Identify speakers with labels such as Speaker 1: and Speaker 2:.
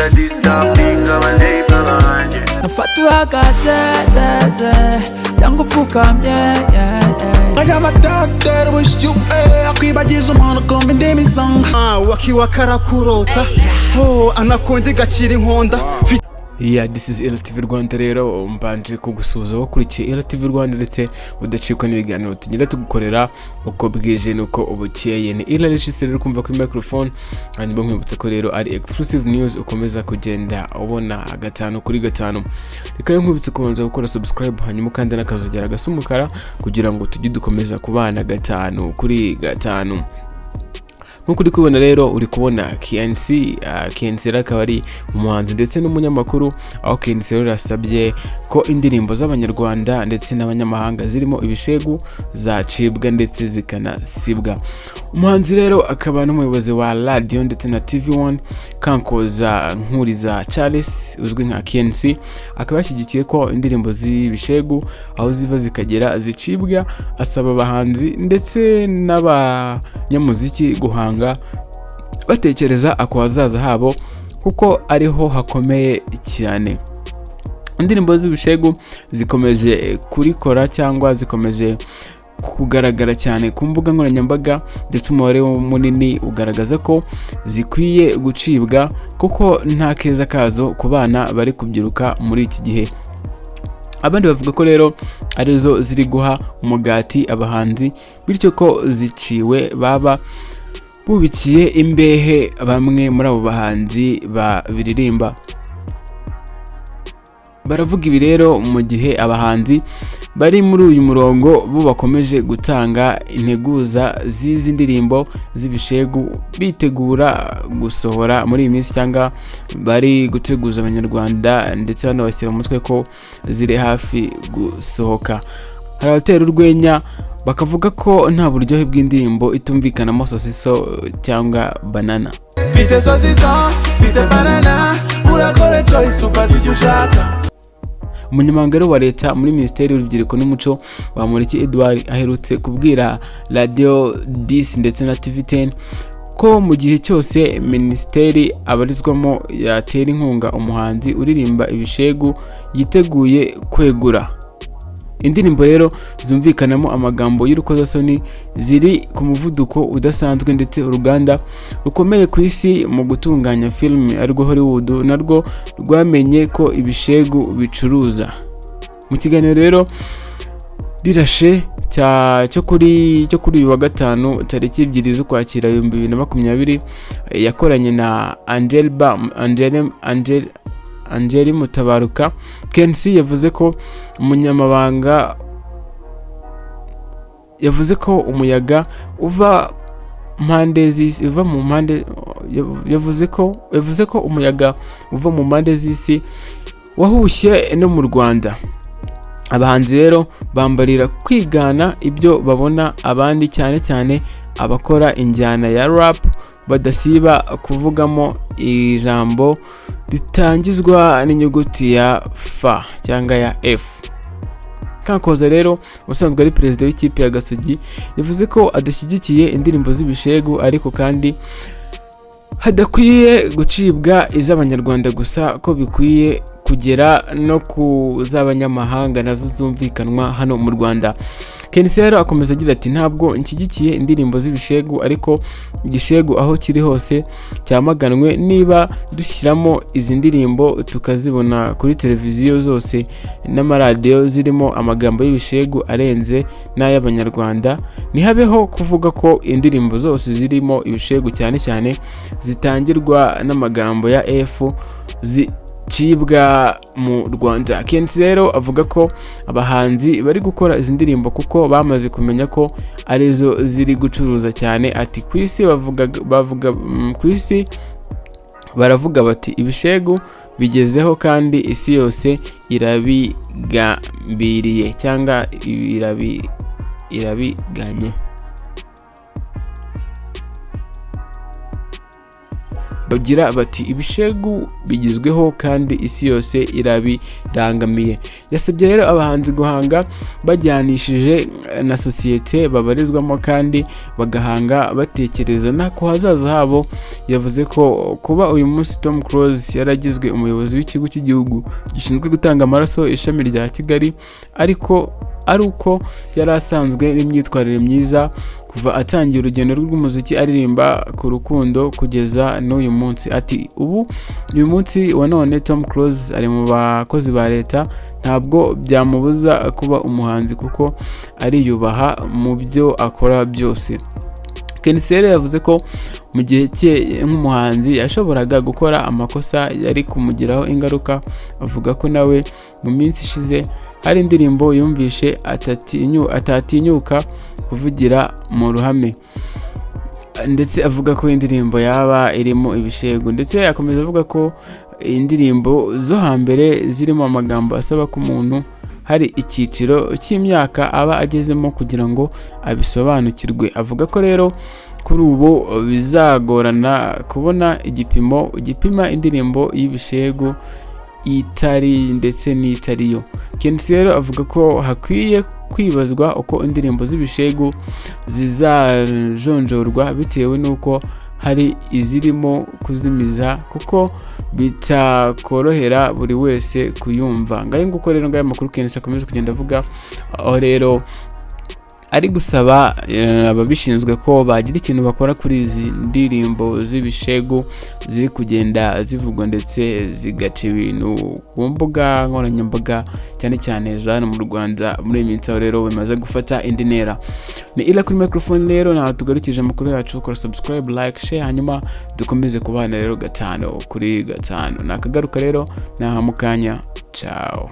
Speaker 1: utadistabinga abaneiba banje
Speaker 2: nafata uhagaze cyangwa upfukamye
Speaker 3: I got my doctor wish you akwibagiza umuntu kumva indimi song
Speaker 4: wakiwa karakurota anakonde gacira inkonda.
Speaker 5: Yeah, this is LTV Rwanda rero mbanje kugusuza wakurikiye LTV Rwanda ndetse udacikwa n'ibiganiro tugira tugukorera uko bwije nuko ubukeye ni Yariribye rero kumva kuri microphone hanyuma nkwibutse ko rero ari exclusive news ukomeza kugenda ubona gatanu kuri gatanu. Reka nkwibutse kubanza gukora subscribe hanyuma kandi nakazogera gasumukara kugira ngo tujye dukomeza kubana gatanu kuri gatanu. Nkuko uri kubona rero uri kubona KNC akaba ari umuhanzi ndetse n'umunyamakuru, aho KNC rero yasabye ko indirimbo z'abanyarwanda ndetse n'abanyamahanga zirimo ibishegu zacibwa ndetse zikanasibwa. Umuhanzi rero akaba n'umuyobozi wa radio ndetse na TV1 Kankoza Nkuriza Charles uzwi nka KNC, akaba yashyigikiye ko indirimbo z'ibishegu aho ziva zikagera zicibwa, asaba abahanzi ndetse n'abanyamuziki guhanga batekereza ako hazaza habo kuko ariho hakomeye cyane. Indirimbo z'ibishegu zikomeje kurikora cyangwa zikomeje kugaragara cyane ku mbuga nkoranyambaga ndetse umubare munini ugaragaza ko zikwiye gucibwa kuko nta keza kazo ku bana bari kubyiruka muri iki gihe. Abandi bavuga ko rero arizo ziri guha umugati abahanzi, bityo ko ziciwe baba bubikiye imbehe bamwe muri abo bahanzi biririmba. Baravuga ibi rero mu gihe abahanzi bari muri uyu murongo bo bakomeje gutanga integuza z'izi ndirimbo z'ibishegu bitegura gusohora muri iyi minsi cyangwa bari guteguza abanyarwanda ndetse banabashyira mu mutwe ko ziri hafi gusohoka. Hari abatera urwenya bakavuga ko nta buryohe bw'indirimbo itumvikanamo sosiso cyangwa banana.
Speaker 3: Fite sosiso, fite banana, urakore choice ufatije ushaka.
Speaker 5: Umunyamabanga wa leta muri Minisiteri y'Urubyiruko n'Umuco Bamporiki Edouard aherutse kubwira Radio 10 ndetse na TV10 ko mu gihe cyose minisiteri abarizwamo yatera inkunga umuhanzi uririmba ibishegu yiteguye kwegura. Indirimbo rero zumvikanamo amagambo y'urukozasoni ziri ku muvuduko udasanzwe ndetse uruganda rukomeye ku isi mu gutunganya film ariko Hollywood narwo rwamenye ko ibishegu bicuruza. Mu kiganiro rero rirashe cyo kuri uyu wa gatanu tariki 2 z'Ukwakira 2020 yakoranye na Angeli Mutabaruka. KNC yavuze ko umunyamabanga yavuze ko umuyaga uva mpande z'isi yavuze ko umuyaga uva mu mpande z'isi wahushye no mu Rwanda. Abahanzi rero bambarira kwigana ibyo babona abandi, cyane cyane abakora injyana ya rap badasiba kuvugamo ijambo ritangizwa n'inyuguti ya F cyangwa ya F. Kankoza rero usanzwe ari perezida w'ikipe ya Gasogi yavuze ko adashyigikiye indirimbo z'ibishegu ariko kandi hadakwiye gucibwa iz'abanyarwanda gusa, ko bikwiye kugera no ku z'abanyamahanga nazo zumvikanwa hano mu Rwanda. KNC rero akomeza agira ati ntabwo nshyigikiye indirimbo z'ibishegu ariko igishegu aho kiri hose cyamaganwe. Niba dushyiramo izi ndirimbo tukazibona kuri televiziyo zose n'amaradiyo zirimo amagambo y'ibishegu arenze n'ay'abanyarwanda, ntihabeho kuvuga ko indirimbo zose zirimo ibishegu cyane cyane zitangirwa n'amagambo ya F cibwa mu Rwanda. KNC rero avuga ko abahanzi bari gukora izi ndirimbo kuko bamaze kumenya ko arizo ziri gucuruza cyane. Ati ku isi ku isi baravuga bati ibishegu bigezeho kandi isi yose irabigambiriye cyangwa irabiganye. bagira bati ibishegu bigezweho kandi isi yose irabirangamiye. Yasabye rero abahanzi guhanga bajyanishije na sosiyete babarizwamo kandi bagahanga batekereza na ku hazaza habo. Yavuze ko kuba uyu munsi Tom Close yaragizwe umuyobozi w'ikigo cy'igihugu gishinzwe gutanga amaraso ishami rya Kigali ari uko yari asanzwe n'imyitwarire myiza kuva atangiye urugendo rw'umuziki aririmba ku rukundo kugeza n'uyu munsi. Ati uyu munsi wa none Tom Close ari mu bakozi ba leta, ntabwo byamubuza kuba umuhanzi kuko ariyubaha mu byo akora byose. Kenisere yavuze ko mu gihe cye nk'umuhanzi yashoboraga gukora amakosa yari kumugiraho ingaruka. Avuga ko nawe mu minsi ishize hari indirimbo yumvishe atatinyuka kuvugira mu ruhame, ndetse avuga ko indirimbo yaba irimo ibishego, ndetse akomeza avuga ko indirimbo zo hambere zirimo amagambo asaba ko umuntu hari icyiciro cy'imyaka aba agezemo kugira ngo abisobanukirwe. Avuga ko rero kuri ubu bizagorana kubona igipimo gipima indirimbo y'ibishegu itari ndetse n'itariyo. Kenshi rero avuga ko hakwiye kwibazwa uko indirimbo z'ibishegu zizajonjorwa bitewe n'uko hari izirimo kuzimiza kuko bitakorohera buri wese kuyumva. Ngaye nguko rero ngaye makuru Kenshi akomeza kugenda avuga, aho rero ari gusaba ababishinzwe ko bagira ikintu bakora kuri izi ndirimbo z'ibishegu ziri kugenda zivugwa ndetse zigaca ibintu ku mbuga nkoranyambaga cyane cyane za hano mu Rwanda muri iyi minsi. Aho rero bimaze gufata indi ntera. Ni ila kuri microphone rero naho tugarukije amakuru yacu. Kora subscribe, like, share, hanyuma dukomeze kubana rero 5 kuri 5. Nakagaruka rero naha mukanya. Ciao.